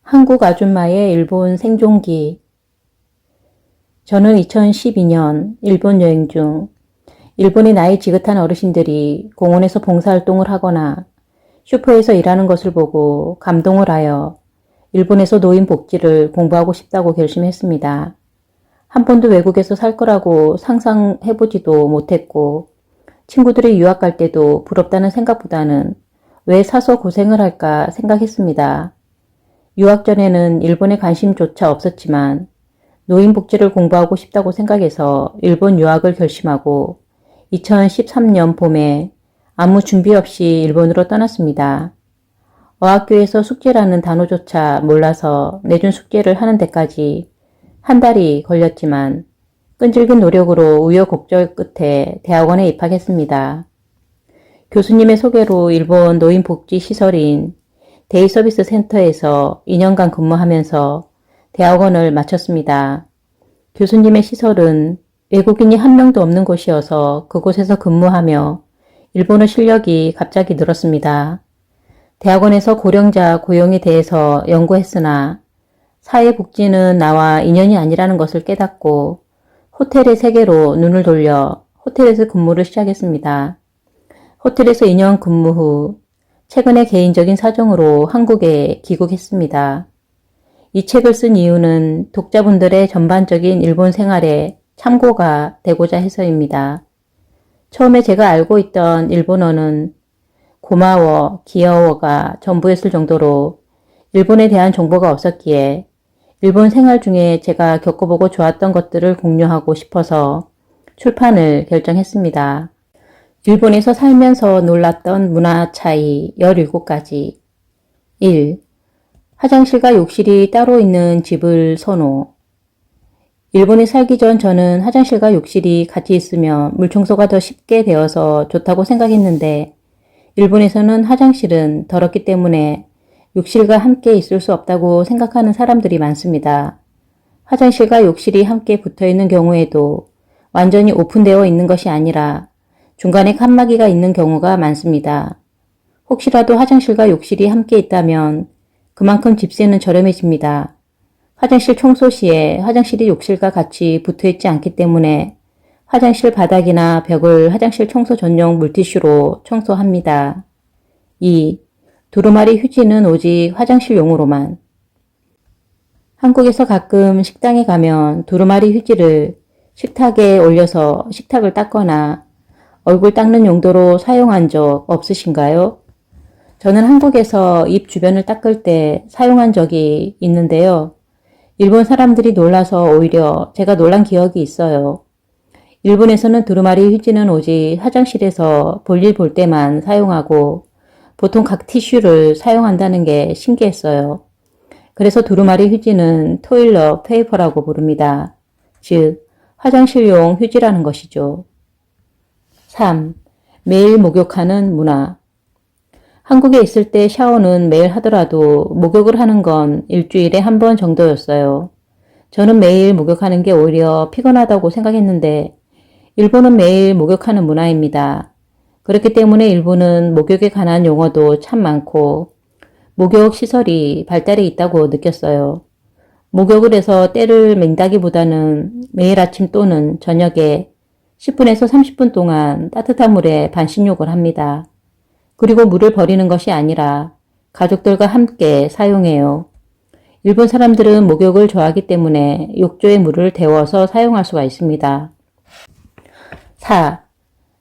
한국 아줌마의 일본 생존기. 저는 2012년 일본 여행 중 일본의 나이 지긋한 어르신들이 공원에서 봉사활동을 하거나 슈퍼에서 일하는 것을 보고 감동을 하여 일본에서 노인 복지를 공부하고 싶다고 결심했습니다. 한 번도 외국에서 살 거라고 상상해보지도 못했고 친구들이 유학 갈 때도 부럽다는 생각보다는 왜 사서 고생을 할까 생각했습니다. 유학 전에는 일본에 관심조차 없었지만 노인 복지를 공부하고 싶다고 생각해서 일본 유학을 결심하고 2013년 봄에 아무 준비 없이 일본으로 떠났습니다. 어학교에서 숙제라는 단어조차 몰라서 내준 숙제를 하는 데까지 한 달이 걸렸지만 끈질긴 노력으로 우여곡절 끝에 대학원에 입학했습니다. 교수님의 소개로 일본 노인복지시설인 데이서비스 센터에서 2년간 근무하면서 대학원을 마쳤습니다. 교수님의 시설은 외국인이 한 명도 없는 곳이어서 그곳에서 근무하며 일본어 실력이 갑자기 늘었습니다. 대학원에서 고령자 고용에 대해서 연구했으나 사회복지는 나와 인연이 아니라는 것을 깨닫고 호텔의 세계로 눈을 돌려 호텔에서 근무를 시작했습니다. 호텔에서 2년 근무 후 최근에 개인적인 사정으로 한국에 귀국했습니다. 이 책을 쓴 이유는 독자분들의 전반적인 일본 생활에 참고가 되고자 해서입니다. 처음에 제가 알고 있던 일본어는 고마워, 귀여워가 전부였을 정도로 일본에 대한 정보가 없었기에 일본 생활 중에 제가 겪어보고 좋았던 것들을 공유하고 싶어서 출판을 결정했습니다. 일본에서 살면서 놀랐던 문화 차이 17가지. 1. 화장실과 욕실이 따로 있는 집을 선호. 일본에 살기 전 저는 화장실과 욕실이 같이 있으면 물청소가 더 쉽게 되어서 좋다고 생각했는데 일본에서는 화장실은 더럽기 때문에 욕실과 함께 있을 수 없다고 생각하는 사람들이 많습니다. 화장실과 욕실이 함께 붙어 있는 경우에도 완전히 오픈되어 있는 것이 아니라 중간에 칸막이가 있는 경우가 많습니다. 혹시라도 화장실과 욕실이 함께 있다면 그만큼 집세는 저렴해집니다. 화장실 청소 시에 화장실이 욕실과 같이 붙어 있지 않기 때문에 화장실 바닥이나 벽을 화장실 청소 전용 물티슈로 청소합니다. 2. 두루마리 휴지는 오직 화장실용으로만. 한국에서 가끔 식당에 가면 두루마리 휴지를 식탁에 올려서 식탁을 닦거나 얼굴 닦는 용도로 사용한 적 없으신가요? 저는 한국에서 입 주변을 닦을 때 사용한 적이 있는데요. 일본 사람들이 놀라서 오히려 제가 놀란 기억이 있어요. 일본에서는 두루마리 휴지는 오직 화장실에서 볼일 볼 때만 사용하고 보통 각 티슈를 사용한다는 게 신기했어요. 그래서 두루마리 휴지는 토일러 페이퍼라고 부릅니다. 즉, 화장실용 휴지라는 것이죠. 3. 매일 목욕하는 문화. 한국에 있을 때 샤워는 매일 하더라도 목욕을 하는 건 일주일에 한 번 정도였어요. 저는 매일 목욕하는 게 오히려 피곤하다고 생각했는데 일본은 매일 목욕하는 문화입니다. 그렇기 때문에 일본은 목욕에 관한 용어도 참 많고 목욕 시설이 발달해 있다고 느꼈어요. 목욕을 해서 때를 맹다기보다는 매일 아침 또는 저녁에 10분에서 30분 동안 따뜻한 물에 반신욕을 합니다. 그리고 물을 버리는 것이 아니라 가족들과 함께 사용해요. 일본 사람들은 목욕을 좋아하기 때문에 욕조에 물을 데워서 사용할 수가 있습니다. 4.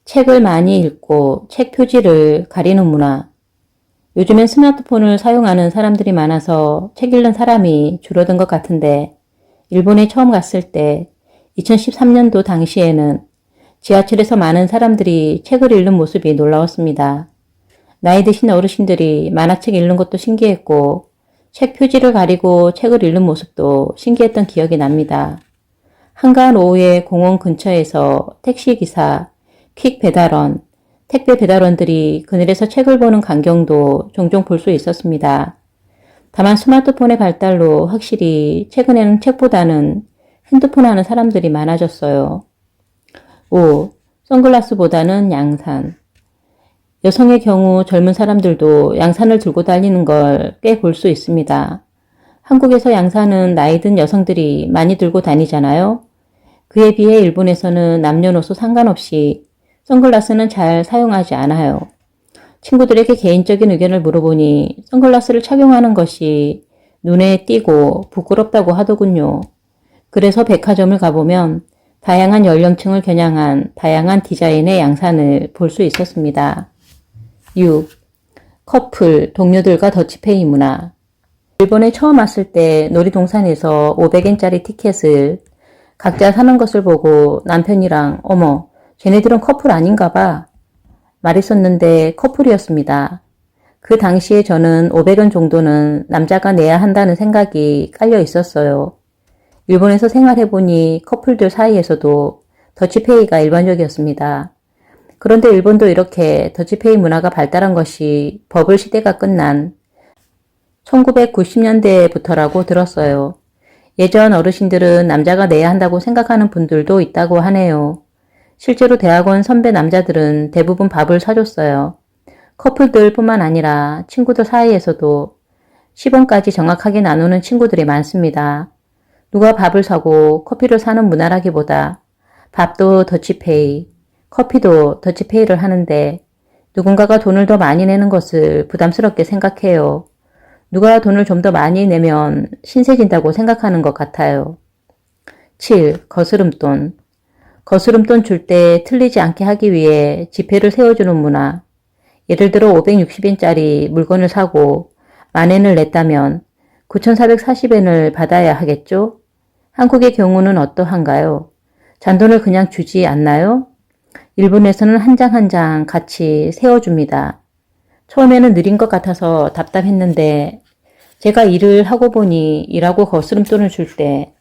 책을 많이 읽고 책 표지를 가리는 문화. 요즘엔 스마트폰을 사용하는 사람들이 많아서 책 읽는 사람이 줄어든 것 같은데 일본에 처음 갔을 때 2013년도 당시에는 지하철에서 많은 사람들이 책을 읽는 모습이 놀라웠습니다. 나이 드신 어르신들이 만화책 읽는 것도 신기했고 책 표지를 가리고 책을 읽는 모습도 신기했던 기억이 납니다. 한가한 오후에 공원 근처에서 택시기사, 퀵 배달원, 택배 배달원들이 그늘에서 책을 보는 광경도 종종 볼 수 있었습니다. 다만 스마트폰의 발달로 확실히 최근에는 책보다는 핸드폰 하는 사람들이 많아졌어요. 5. 선글라스보다는 양산. 여성의 경우 젊은 사람들도 양산을 들고 다니는 걸 꽤 볼 수 있습니다. 한국에서 양산은 나이 든 여성들이 많이 들고 다니잖아요. 그에 비해 일본에서는 남녀노소 상관없이 선글라스는 잘 사용하지 않아요. 친구들에게 개인적인 의견을 물어보니 선글라스를 착용하는 것이 눈에 띄고 부끄럽다고 하더군요. 그래서 백화점을 가보면 다양한 연령층을 겨냥한 다양한 디자인의 양산을 볼 수 있었습니다. 6. 커플, 동료들과 더치페이 문화. 일본에 처음 왔을 때 놀이동산에서 500엔짜리 티켓을 각자 사는 것을 보고 남편이랑 어머, 쟤네들은 커플 아닌가 봐 말했었는데 커플이었습니다. 그 당시에 저는 500원 정도는 남자가 내야 한다는 생각이 깔려 있었어요. 일본에서 생활해보니 커플들 사이에서도 더치페이가 일반적이었습니다. 그런데 일본도 이렇게 더치페이 문화가 발달한 것이 버블 시대가 끝난 1990년대부터라고 들었어요. 예전 어르신들은 남자가 내야 한다고 생각하는 분들도 있다고 하네요. 실제로 대학원 선배 남자들은 대부분 밥을 사줬어요. 커플들 뿐만 아니라 친구들 사이에서도 10원까지 정확하게 나누는 친구들이 많습니다. 누가 밥을 사고 커피를 사는 문화라기보다 밥도 더치페이, 커피도 더치페이를 하는데 누군가가 돈을 더 많이 내는 것을 부담스럽게 생각해요. 누가 돈을 좀 더 많이 내면 신세진다고 생각하는 것 같아요. 7. 거스름돈. 거스름돈 줄 때 틀리지 않게 하기 위해 지폐를 세워주는 문화. 예를 들어 560엔짜리 물건을 사고 10,000엔을 냈다면 9,440엔을 받아야 하겠죠? 한국의 경우는 어떠한가요? 잔돈을 그냥 주지 않나요? 일본에서는 한 장 한 장 같이 세워줍니다. 처음에는 느린 것 같아서 답답했는데 제가 일을 하고 보니 일하고 거스름돈을 줄 때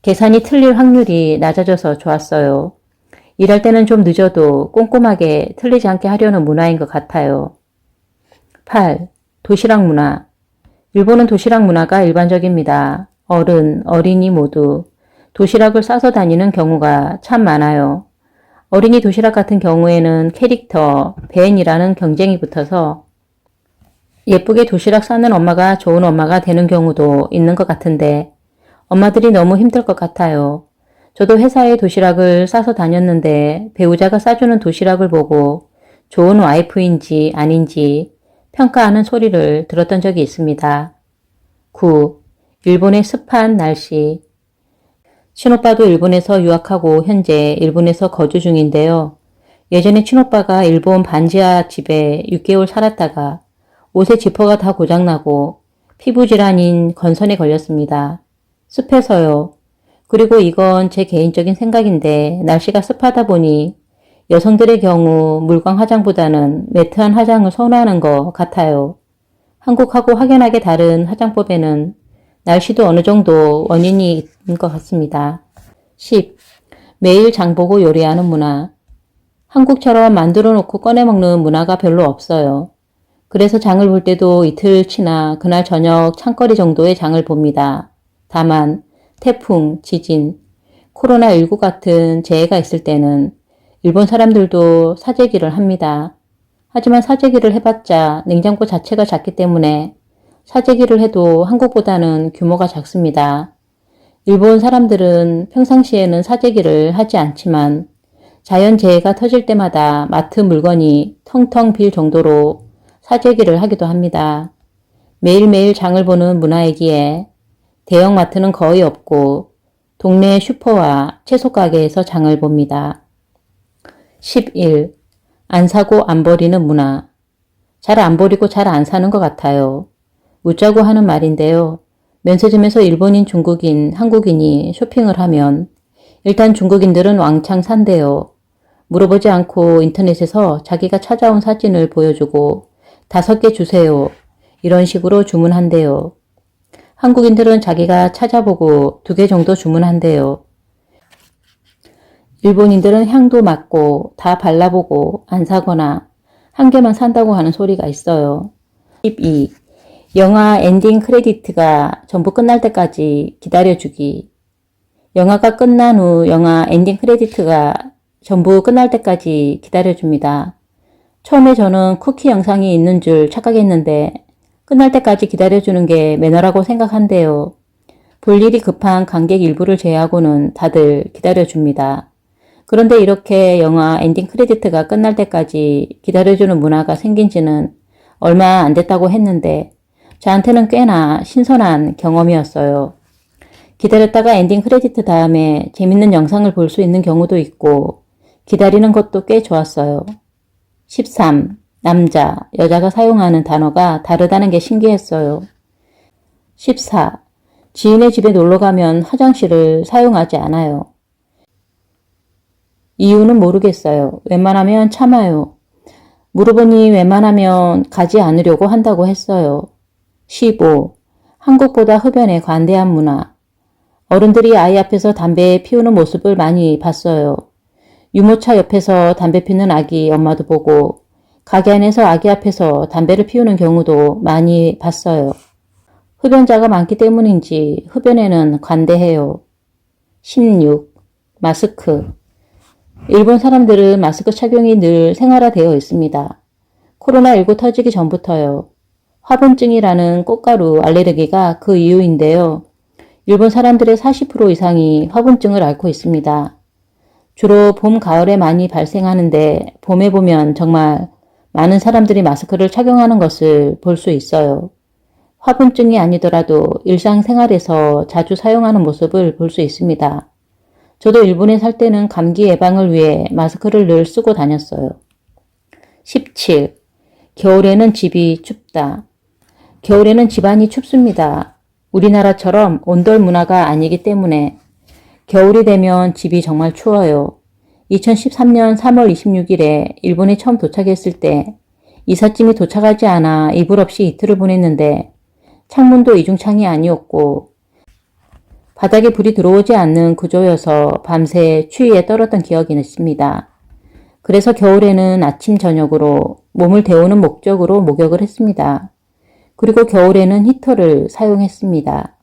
계산이 틀릴 확률이 낮아져서 좋았어요. 일할 때는 좀 늦어도 꼼꼼하게 틀리지 않게 하려는 문화인 것 같아요. 8. 도시락 문화. 일본은 도시락 문화가 일반적입니다. 어른, 어린이 모두 도시락을 싸서 다니는 경우가 참 많아요. 어린이 도시락 같은 경우에는 캐릭터, 벤이라는 경쟁이 붙어서 예쁘게 도시락 싸는 엄마가 좋은 엄마가 되는 경우도 있는 것 같은데 엄마들이 너무 힘들 것 같아요. 저도 회사에 도시락을 싸서 다녔는데 배우자가 싸주는 도시락을 보고 좋은 와이프인지 아닌지 평가하는 소리를 들었던 적이 있습니다. 9. 일본의 습한 날씨. 친오빠도 일본에서 유학하고 현재 일본에서 거주 중인데요. 예전에 친오빠가 일본 반지하 집에 6개월 살았다가 옷의 지퍼가 다 고장나고 피부질환인 건선에 걸렸습니다. 습해서요. 그리고 이건 제 개인적인 생각인데 날씨가 습하다 보니 여성들의 경우 물광 화장보다는 매트한 화장을 선호하는 것 같아요. 한국하고 확연하게 다른 화장법에는 날씨도 어느 정도 원인이 있는 것 같습니다. 10. 매일 장보고 요리하는 문화. 한국처럼 만들어 놓고 꺼내 먹는 문화가 별로 없어요. 그래서 장을 볼 때도 이틀치나 그날 저녁 창거리 정도의 장을 봅니다. 다만 태풍, 지진, 코로나19 같은 재해가 있을 때는 일본 사람들도 사재기를 합니다. 하지만 사재기를 해봤자 냉장고 자체가 작기 때문에 사재기를 해도 한국보다는 규모가 작습니다. 일본 사람들은 평상시에는 사재기를 하지 않지만 자연재해가 터질 때마다 마트 물건이 텅텅 빌 정도로 사재기를 하기도 합니다. 매일매일 장을 보는 문화이기에 대형마트는 거의 없고 동네 슈퍼와 채소 가게에서 장을 봅니다. 11. 안 사고 안 버리는 문화. 잘 안 버리고 잘 안 사는 것 같아요. 묻자고 하는 말인데요. 면세점에서 일본인, 중국인, 한국인이 쇼핑을 하면 일단 중국인들은 왕창 산대요. 물어보지 않고 인터넷에서 자기가 찾아온 사진을 보여주고 5개 주세요. 이런 식으로 주문한대요. 한국인들은 자기가 찾아보고 2개 정도 주문한대요. 일본인들은 향도 맡고 다 발라보고 안 사거나 1개만 산다고 하는 소리가 있어요. 12. 영화 엔딩 크레디트가 전부 끝날 때까지 기다려주기. 영화가 끝난 후 영화 엔딩 크레디트가 전부 끝날 때까지 기다려줍니다. 처음에 저는 쿠키 영상이 있는 줄 착각했는데 끝날 때까지 기다려주는 게 매너라고 생각한대요. 볼 일이 급한 관객 일부를 제외하고는 다들 기다려줍니다. 그런데 이렇게 영화 엔딩 크레디트가 끝날 때까지 기다려주는 문화가 생긴 지는 얼마 안 됐다고 했는데 저한테는 꽤나 신선한 경험이었어요. 기다렸다가 엔딩 크레디트 다음에 재밌는 영상을 볼 수 있는 경우도 있고 기다리는 것도 꽤 좋았어요. 13. 남자, 여자가 사용하는 단어가 다르다는 게 신기했어요. 14. 지인의 집에 놀러가면 화장실을 사용하지 않아요. 이유는 모르겠어요. 웬만하면 참아요. 물어보니 웬만하면 가지 않으려고 한다고 했어요. 15. 한국보다 흡연에 관대한 문화. 어른들이 아이 앞에서 담배 피우는 모습을 많이 봤어요. 유모차 옆에서 담배 피우는 아기 엄마도 보고 가게 안에서 아기 앞에서 담배를 피우는 경우도 많이 봤어요. 흡연자가 많기 때문인지 흡연에는 관대해요. 16. 마스크. 일본 사람들은 마스크 착용이 늘 생활화되어 있습니다. 코로나19 터지기 전부터요. 화분증이라는 꽃가루 알레르기가 그 이유인데요. 일본 사람들의 40% 이상이 화분증을 앓고 있습니다. 주로 봄, 가을에 많이 발생하는데 봄에 보면 정말 많은 사람들이 마스크를 착용하는 것을 볼 수 있어요. 화분증이 아니더라도 일상생활에서 자주 사용하는 모습을 볼 수 있습니다. 저도 일본에 살 때는 감기 예방을 위해 마스크를 늘 쓰고 다녔어요. 17. 겨울에는 집이 춥다. 겨울에는 집안이 춥습니다. 우리나라처럼 온돌 문화가 아니기 때문에 겨울이 되면 집이 정말 추워요. 2013년 3월 26일에 일본에 처음 도착했을 때 이삿짐이 도착하지 않아 이불 없이 이틀을 보냈는데 창문도 이중창이 아니었고 바닥에 불이 들어오지 않는 구조여서 밤새 추위에 떨었던 기억이 있습니다. 그래서 겨울에는 아침 저녁으로 몸을 데우는 목적으로 목욕을 했습니다. 그리고 겨울에는 히터를 사용했습니다.